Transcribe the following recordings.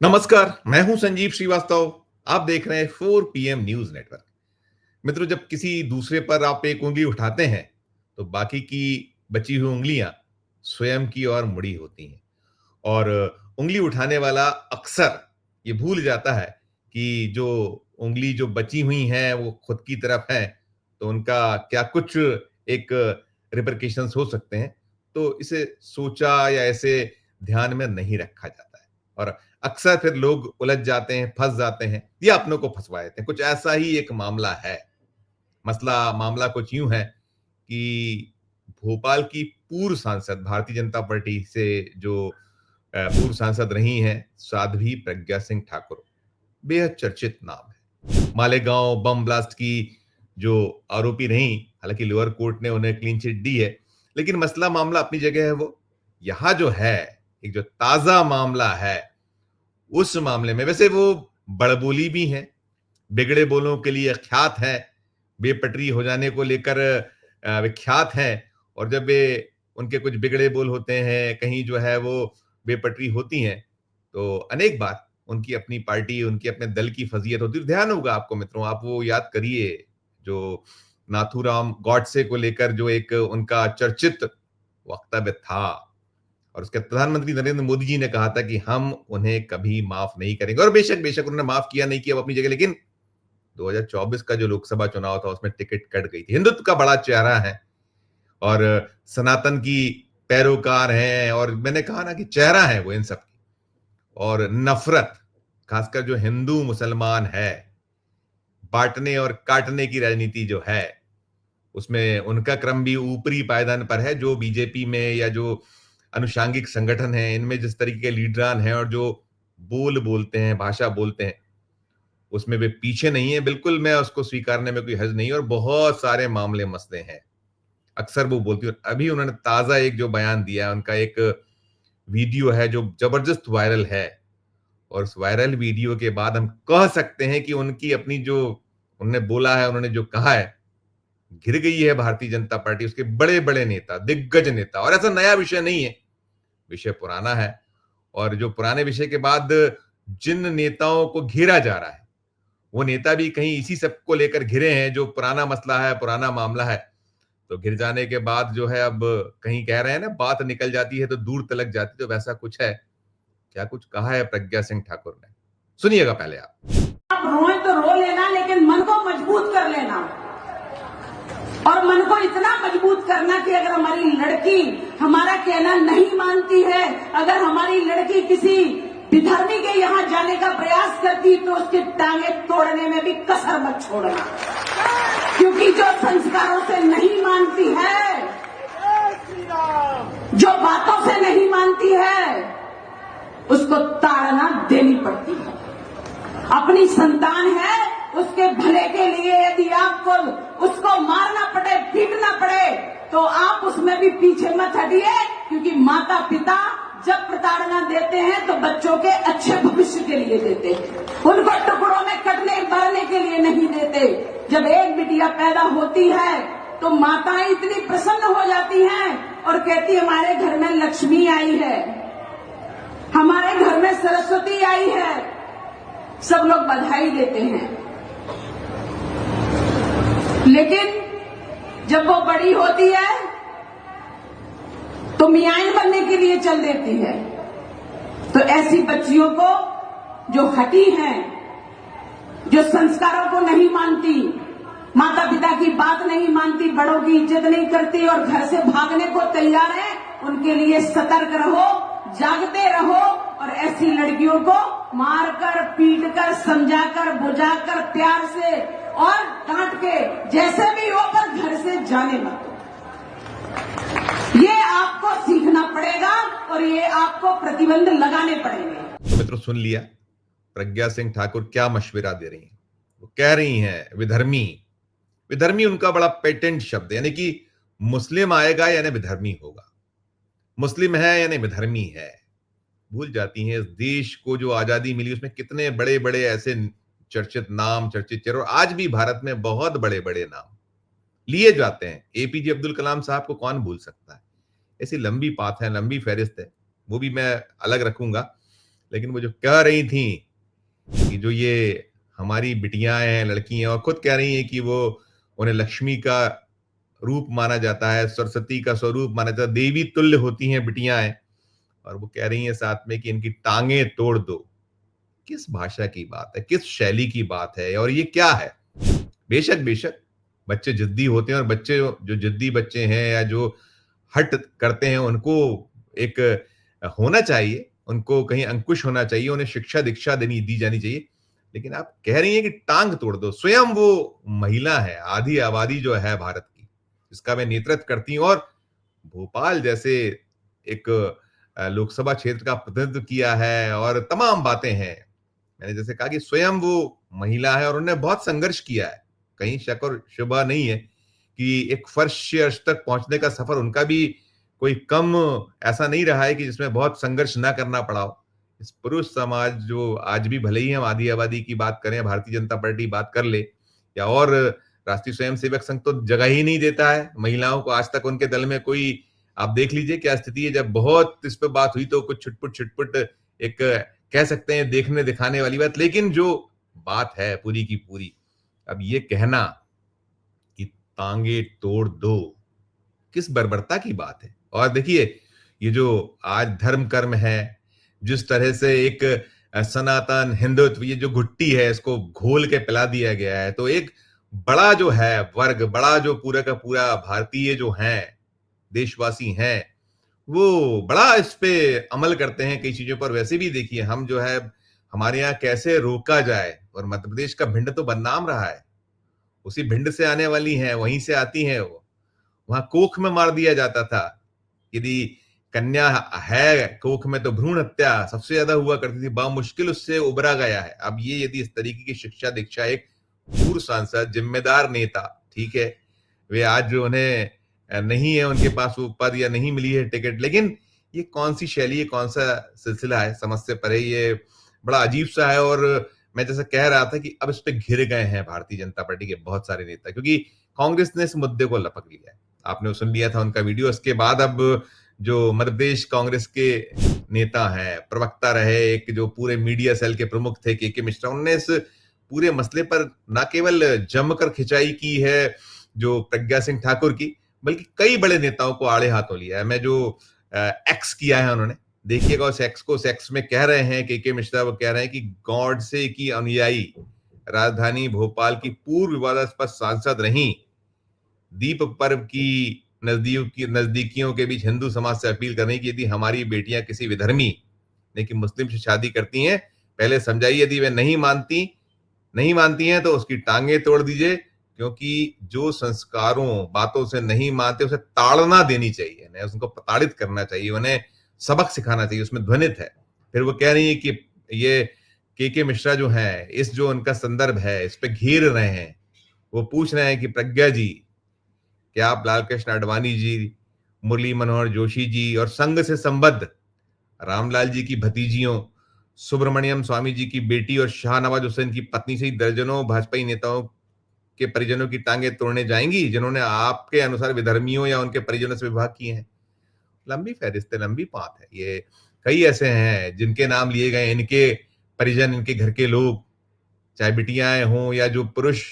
नमस्कार, मैं हूं संजीव श्रीवास्तव। आप देख रहे हैं 4 पीएम न्यूज नेटवर्क। मित्रों, जब किसी दूसरे पर आप एक उंगली उठाते हैं तो बाकी की बची हुई उंगलियां स्वयं की ओर मुड़ी होती हैं। और उंगली उठाने वाला अक्सर ये भूल जाता है कि जो उंगली जो बची हुई हैं वो खुद की तरफ है, तो उनका क्या कुछ एक रिpercussions हो सकते हैं। तो इसे सोचा या ऐसे ध्यान में नहीं रखा जाता है और अक्सर फिर लोग उलझ जाते हैं, फंस जाते हैं या अपनों को फंसवा देते हैं। कुछ ऐसा ही एक मामला है। मामला कुछ यूं है कि भोपाल की पूर्व सांसद, भारतीय जनता पार्टी से जो पूर्व सांसद रही हैं, साध्वी प्रज्ञा सिंह ठाकुर, बेहद चर्चित नाम है। मालेगांव बम ब्लास्ट की जो आरोपी रहीं, हालांकि लोअर कोर्ट ने उन्हें क्लीन चिट दी है, लेकिन मसला मामला अपनी जगह है। वो यहां जो है, एक जो ताजा मामला है, उस मामले में वैसे वो बड़बोली भी हैं, बिगड़े बोलों के लिए ख्यात हैं, बेपटरी हो जाने को लेकर विख्यात हैं। और जब वे उनके कुछ बिगड़े बोल होते हैं, कहीं जो है वो बेपटरी होती हैं, तो अनेक बार उनकी अपनी पार्टी, उनके अपने दल की फजीयत होती है। ध्यान होगा आपको मित्रों, आप वो याद करिए जो नाथूराम गॉडसे को लेकर जो एक उनका चर्चित वक्तव्य था, और उसके प्रधानमंत्री नरेंद्र मोदी जी ने कहा था कि हम उन्हें कभी माफ नहीं करेंगे। और बेशक बेशक उन्होंने माफ किया नहीं किया वो अपनी जगह, लेकिन 2024 का जो लोकसभा चुनाव था उसमें टिकट कट गई थी। हिंदुत्व का बड़ा चेहरा है और सनातन की पैरोकार हैं, और मैंने कहा ना कि चेहरा है वो इन सब की। और नफरत, खासकर जो हिंदू मुसलमान है, बांटने और काटने की राजनीति जो है, उसमें उनका क्रम भी ऊपरी पायदान पर है। जो बीजेपी में या जो अनुषांगिक संगठन है, इनमें जिस तरीके के लीडरान हैं और जो बोल बोलते हैं, भाषा बोलते हैं, उसमें वे पीछे नहीं है। बिल्कुल, मैं उसको स्वीकारने में कोई हर्ज नहीं है, और बहुत सारे मामले मसले हैं। अक्सर वो बोलती है। अभी उन्होंने ताजा एक जो बयान दिया है, उनका एक वीडियो है जो जबरदस्त वायरल है, और उस वायरल वीडियो के बाद हम कह सकते हैं कि उनकी अपनी जो उन्होंने बोला है, उन्होंने जो कहा है, घिर गई है भारतीय जनता पार्टी, उसके बड़े बड़े नेता, दिग्गज नेता। और ऐसा नया विषय नहीं है, विषय पुराना है। और जो पुराने विषय के बाद जिन नेताओं को घेरा जा रहा है, वो नेता भी कहीं इसी सब को लेकर घिरे हैं, जो पुराना मसला है, पुराना मामला है। तो घिर जाने के बाद जो है, अब कहीं कह रहे हैं ना, बात निकल जाती है तो दूर तलक जाती, तो वैसा कुछ है। क्या कुछ कहा है प्रज्ञा सिंह ठाकुर ने, सुनिएगा पहले आप। रोए तो रो लेना, लेकिन मन को मजबूत कर लेना। और मन को इतना मजबूत करना कि अगर हमारी लड़की हमारा कहना नहीं मानती है, अगर हमारी लड़की किसी विधर्मी के यहाँ जाने का प्रयास करती, तो उसके टांगे तोड़ने में भी कसर मत छोड़ना। क्योंकि जो संस्कारों से नहीं मानती है, जो बातों से नहीं मानती है, उसको ताड़ना देनी पड़ती है। अपनी संतान है, उसके भले के लिए यदि आपको उसको मारना पड़े, पीटना पड़े, तो आप उसमें भी पीछे मत हटिए। क्योंकि माता पिता जब प्रताड़ना देते हैं तो बच्चों के अच्छे भविष्य के लिए देते हैं, उनको टुकड़ों में कटने मरने के लिए नहीं देते। जब एक बिटिया पैदा होती है तो माताएं इतनी प्रसन्न हो जाती हैं और कहती हमारे घर में लक्ष्मी आई है, हमारे घर में सरस्वती आई है, सब लोग बधाई देते हैं। लेकिन जब वो बड़ी होती है तो मियाइन बनने के लिए चल देती है। तो ऐसी बच्चियों को जो हटी हैं, जो संस्कारों को नहीं मानती, माता पिता की बात नहीं मानती, बड़ों की इज्जत नहीं करती और घर से भागने को तैयार है, उनके लिए सतर्क रहो, जागते रहो। और ऐसी लड़कियों को मारकर, पीटकर, समझाकर, बुझाकर, प्यार से और डांट के, जैसे भी हो, पर घर से जाने मत। ये आपको सीखना पड़ेगा और ये आपको प्रतिबंध लगाने पड़ेंगे। तो मित्रों, सुन लिया प्रज्ञा सिंह ठाकुर क्या मशविरा दे रही हैं। वो कह रही हैं विधर्मी। विधर्मी उनका बड़ा पेटेंट शब्द है, यानी कि मुस्लिम आएगा यानी विधर्मी होगा, मुस्लिम है यानी विधर्मी है। भूल जाती हैं इस देश को जो आजादी मिली उसमें कितने बड़े बड़े ऐसे चर्चित नाम, चर्चित चेहरे, और आज भी भारत में बहुत बड़े बड़े नाम लिए जाते हैं। एपीजे अब्दुल कलाम साहब को कौन भूल सकता है। ऐसी लंबी पाथ है, लंबी फहरिस्त है, वो भी मैं अलग रखूंगा। लेकिन वो जो कह रही थी कि जो ये हमारी बिटियां हैं, लड़की हैं, और खुद कह रही हैं कि वो उन्हें लक्ष्मी का रूप माना जाता है, सरस्वती का स्वरूप माना जाता है, देवी तुल्य होती हैं बिटियां हैं, और वो कह रही हैं साथ में कि इनकी टांगे तोड़ दो। किस भाषा की बात है, किस शैली की बात है, और ये क्या है? बेशक बेशक बच्चे जिद्दी होते हैं, और बच्चे जो जिद्दी बच्चे हैं या जो हट करते हैं, उनको एक होना चाहिए, उनको कहीं अंकुश होना चाहिए, उन्हें शिक्षा दीक्षा देनी दी जानी चाहिए। लेकिन आप कह रही हैं कि टांग तोड़ दो। स्वयं वो महिला है, आधी आबादी जो है भारत की, इसका मैं नेतृत्व करती हूँ, और भोपाल जैसे एक लोकसभा क्षेत्र का प्रतिनिधित्व किया है, और तमाम बातें हैं। मैंने जैसे कहा कि स्वयं वो महिला है और उन्होंने बहुत संघर्ष किया है। कहीं शक और शुबा नहीं है कि एक फर्श अर्श तक पहुंचने का सफर उनका भी कोई कम ऐसा नहीं रहा है कि जिसमें बहुत संघर्ष ना करना पड़ा हो। इस पुरुष समाज जो आज भी, भले ही हम आधी आबादी की बात करें, भारतीय जनता पार्टी बात कर ले, या और राष्ट्रीय स्वयंसेवक संघ, तो जगह ही नहीं देता है महिलाओं को। आज तक उनके दल में कोई, आप देख लीजिए क्या स्थिति है। जब बहुत इस पे बात हुई तो कुछ छुटपुट छुटपुट, एक कह सकते हैं देखने दिखाने वाली बात, लेकिन जो बात है पूरी की पूरी, अब ये कहना कि टांगे तोड़ दो, किस बर्बरता की बात है। और देखिए, ये जो आज धर्म कर्म है, जिस तरह से एक सनातन हिंदुत्व, ये जो घुट्टी है, इसको घोल के पिला दिया गया है, तो एक बड़ा जो है वर्ग, बड़ा जो पूरा का पूरा भारतीय जो है, देशवासी हैं, वो बड़ा इस पे अमल करते हैं कई चीजों पर। वैसे भी देखिए, हम जो है, हमारे यहाँ कैसे रोका जाए, और मध्य प्रदेश का भिंड तो बदनाम रहा है। उसी भिंड से आने वाली हैं, वहीं से आती हैं वो। वहां कोख में मार दिया जाता था। यदि कन्या है कोख में तो भ्रूण हत्या सबसे ज्यादा हुआ करती थी, बामुश्किल उससे उबरा गया है। अब ये यदि इस तरीके की शिक्षा दीक्षा एक पूर्व सांसद, जिम्मेदार नेता, ठीक है, वे आज जो उन्हें नहीं है उनके पास वो पद, या नहीं मिली है टिकट, लेकिन ये कौन सी शैली है, कौन सा सिलसिला है, समझ से परे। ये बड़ा अजीब सा है। और मैं जैसे कह रहा था कि अब इस पे घिर गए हैं भारतीय जनता पार्टी के बहुत सारे नेता, क्योंकि कांग्रेस ने इस मुद्दे को लपक लिया है। आपने सुन लिया था उनका वीडियो। इसके बाद अब जो मध्य प्रदेश कांग्रेस के नेता हैं, प्रवक्ता रहे, एक जो पूरे मीडिया सेल के प्रमुख थे के मिश्रा, उन्होंने इस पूरे मसले पर न केवल जमकर खिंचाई की है जो प्रज्ञा सिंह ठाकुर की, बल्कि कई बड़े नेताओं को आड़े हाथों लिया है। मैं जो एक्स किया है उन्होंने, देखिएगा उस एक्स को। उस एक्स में कह रहे हैं के मिश्रा, वो कह रहे हैं कि गॉडसे की अनुयायी राजधानी भोपाल की पूर्व विवादास्पद सांसद रही, दीप पर्व की नजदीकियों के बीच हिंदू समाज से अपील करने की, यदि हमारी बेटियां किसी विधर्मी ने कि मुस्लिम से शादी करती हैं, पहले समझाइए, यदि वे नहीं मानती हैं तो उसकी टांगे तोड़ दीजिए, क्योंकि जो संस्कारों बातों से नहीं मानते उसे ताड़ना देनी चाहिए, नहीं उनको प्रताड़ित करना चाहिए, उन्हें सबक सिखाना चाहिए, उसमें ध्वनित है। फिर वो कह रही है कि ये के मिश्रा जो है, इस जो उनका संदर्भ है, इस पे घेर रहे हैं। वो पूछ रहे हैं कि प्रज्ञा जी, क्या आप लाल कृष्ण आडवाणी जी, मुरली मनोहर जोशी जी और संघ से संबद्ध रामलाल जी की भतीजियों, सुब्रमण्यम स्वामी जी की बेटी और शाहनवाज हुसैन की पत्नी से ही दर्जनों भाजपाई नेताओं के परिजनों की टांगे तोड़ने जाएंगी, जिन्होंने आपके अनुसार विधर्मियों या उनके परिजनों से विवाह किए हैं। लंबी फहरिस्त है, लंबी पात है। ये कई ऐसे हैं जिनके नाम लिए गए, इनके परिजन, इनके घर के लोग, चाहे बिटियां हों या जो पुरुष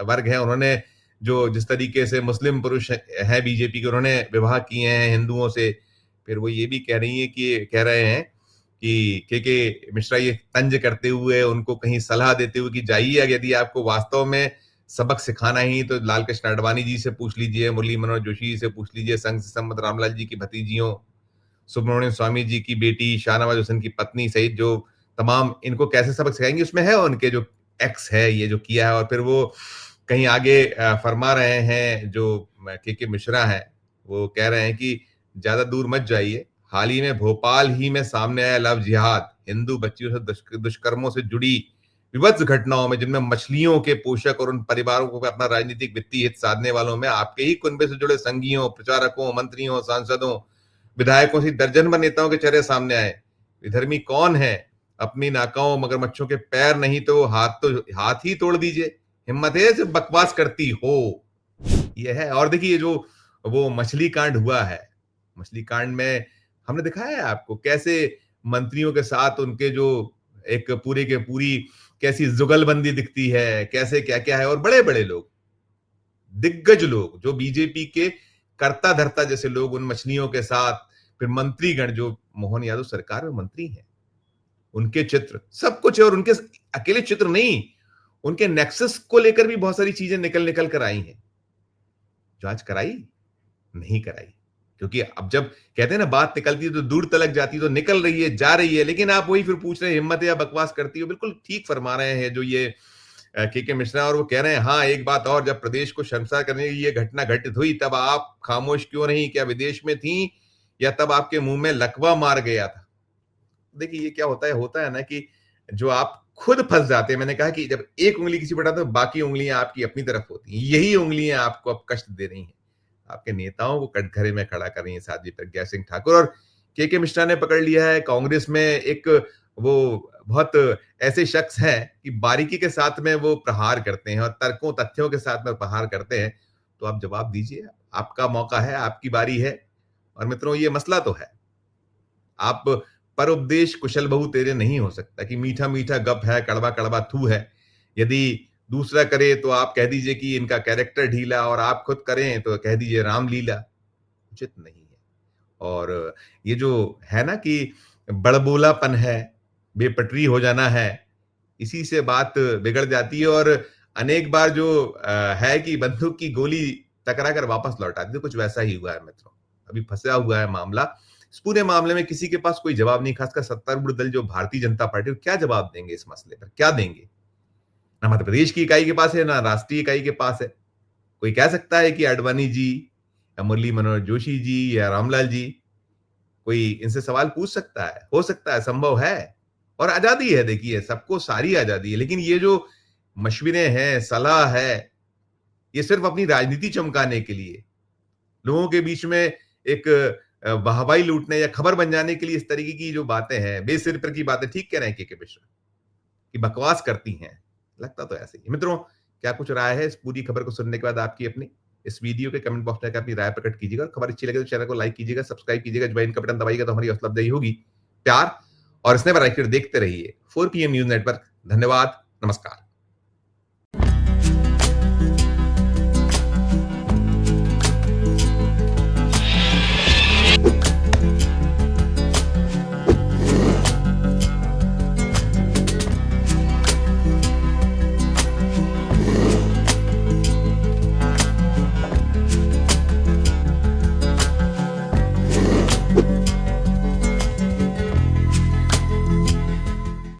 वर्ग है, उन्होंने जो जिस तरीके से मुस्लिम पुरुष हैं बीजेपी के, उन्होंने विवाह किए हैं हिंदुओं से। फिर वो ये भी कह रहे हैं कि के मिश्रा ये तंज करते हुए, उनको कहीं सलाह देते हुए कि जाइए, यदि आपको वास्तव में सबक सिखाना ही तो लाल कृष्ण आडवाणी जी से पूछ लीजिए, मुरली मनोहर जोशी जी से पूछ लीजिए, संघ से संबद्ध रामलाल जी की भतीजियों, सुब्रमण्यम स्वामी जी की बेटी, शाहनवाज हुसैन की पत्नी सहित जो तमाम, इनको कैसे सबक सिखाएंगे। उसमें है उनके जो एक्स है, ये जो किया है। और फिर वो कहीं आगे फरमा रहे हैं, जो के मिश्रा हैं, वो कह रहे हैं कि ज्यादा दूर मत जाइए, हाल ही में भोपाल ही में सामने आया लव जिहाद, हिंदू बच्चियों से दुष्कर्मों से जुड़ी विभत्स घटनाओं में, जिनमें मछलियों के पोषक और उन परिवारों को अपना राजनीतिक वित्तीय हित साधने वालों में आपके ही कुनबे से जुड़े संघियों, प्रचारकों, मंत्रियों, सांसदों, विधायकों से दर्जन भर नेताओं के चेहरे सामने आए। विधर्मी कौन है? अपनी नाकाओं मगरमच्छों के पैर नहीं तो हाथ ही तोड़ दीजिए, हिम्मत है सिर्फ बकवास करती हो। ये है। और देखिए, जो वो मछली कांड हुआ है, मछली कांड में हमने दिखाया है आपको कैसे मंत्रियों के साथ उनके जो एक पूरी के पूरी कैसी जुगलबंदी दिखती है, कैसे क्या-क्या है, और बड़े-बड़े लोग, दिग्गज लोग जो बीजेपी के कर्ता धर्ता जैसे लोग उन मछलियों के साथ, फिर मंत्रीगण जो मोहन यादव सरकार में मंत्री हैं, उनके चित्र सब कुछ है। और उनके अकेले चित्र नहीं, उनके नेक्सस को लेकर भी बहुत सारी चीजें निकल निकल कर आई हैं। जांच कराई? नहीं कराई। क्योंकि अब जब कहते हैं ना बात निकलती है तो दूर तलक जाती है, तो निकल रही है, जा रही है, लेकिन आप वही फिर पूछ रहे हैं हिम्मत है या बकवास करती हो। बिल्कुल ठीक फरमा रहे हैं जो ये के मिश्रा, और वो कह रहे हैं हाँ एक बात और, जब प्रदेश को शर्मसार करने की ये घटना घटित हुई तब आप खामोश क्यों नहीं? क्या विदेश में थी या तब आपके मुंह में लकवा मार गया था? देखिए ये क्या होता है ना कि जो आप खुद फंस जाते हैं। मैंने कहा कि जब एक उंगली किसी पर उठाते हो, बाकी उंगलियां आपकी अपनी तरफ होती हैं। यही उंगलियां आपको अब कष्ट दे रही हैं, आपके नेताओं को कटघरे में खड़ा कर रही हैं, साध्वी प्रज्ञा सिंह ठाकुर। और के मिश्रा ने पकड़ लिया है कांग्रेस में एक, वो बहुत ऐसे शख्स हैं कि बारीकी के साथ में वो प्रहार करते हैं और तर्कों तथ्यों के साथ में प्रहार करते हैं। तो आप जवाब दीजिए, आपका मौका है, आपकी बारी है। और मित्रों ये मसला तो है, आप पर उपदेश कुशल बहु तेरे नहीं हो सकता कि मीठा मीठा गप है, कड़वा कड़वा थू है। यदि दूसरा करे तो आप कह दीजिए कि इनका कैरेक्टर ढीला, और आप खुद करें तो कह दीजिए रामलीला। उचित नहीं है। और ये जो है ना कि बड़बोलापन है, बेपटरी हो जाना है, इसी से बात बिगड़ जाती है। और अनेक बार जो है कि बंदूक की गोली टकरा कर वापस लौट आती है, कुछ वैसा ही हुआ है मित्रों। अभी फंसा हुआ है मामला। इस पूरे मामले में किसी के पास कोई जवाब नहीं, खासकर सत्तारूढ़ दल जो भारतीय जनता पार्टी, क्या जवाब देंगे इस मसले पर? क्या देंगे? ना मध्य प्रदेश की इकाई के पास है, ना राष्ट्रीय इकाई के पास है। कोई कह सकता है कि आडवाणी जी या मुरली मनोहर जोशी जी या रामलाल जी, कोई इनसे सवाल पूछ सकता है? हो सकता है, संभव है। और आजादी है, देखिए सबको सारी आजादी है। लेकिन ये जो मशविरे हैं, सलाह है, ये सिर्फ अपनी राजनीति चमकाने के लिए, लोगों के बीच में एक वाहवाही लूटने या खबर बन जाने के लिए इस तरीके की जो बातें हैं, बेसिर पर की बातें, ठीक कह रहे हैं के मिश्रा, कि बकवास करती हैं। लगता तो ऐसे ही। मित्रों क्या कुछ राय है इस पूरी खबर को सुनने के बाद आपकी अपनी? इस वीडियो के कमेंट बॉक्स में आकर अपनी राय प्रकट कीजिएगा। और खबर अच्छी लगे तो चैनल को लाइक कीजिएगा, सब्सक्राइब कीजिएगा, ज्वाइन का बटन दबाइएगा तो हमारी हौसला अफजाई होगी। प्यार और स्नेह बनाकर देखते रहिए 4 PM न्यूज नेटवर्क। धन्यवाद, नमस्कार।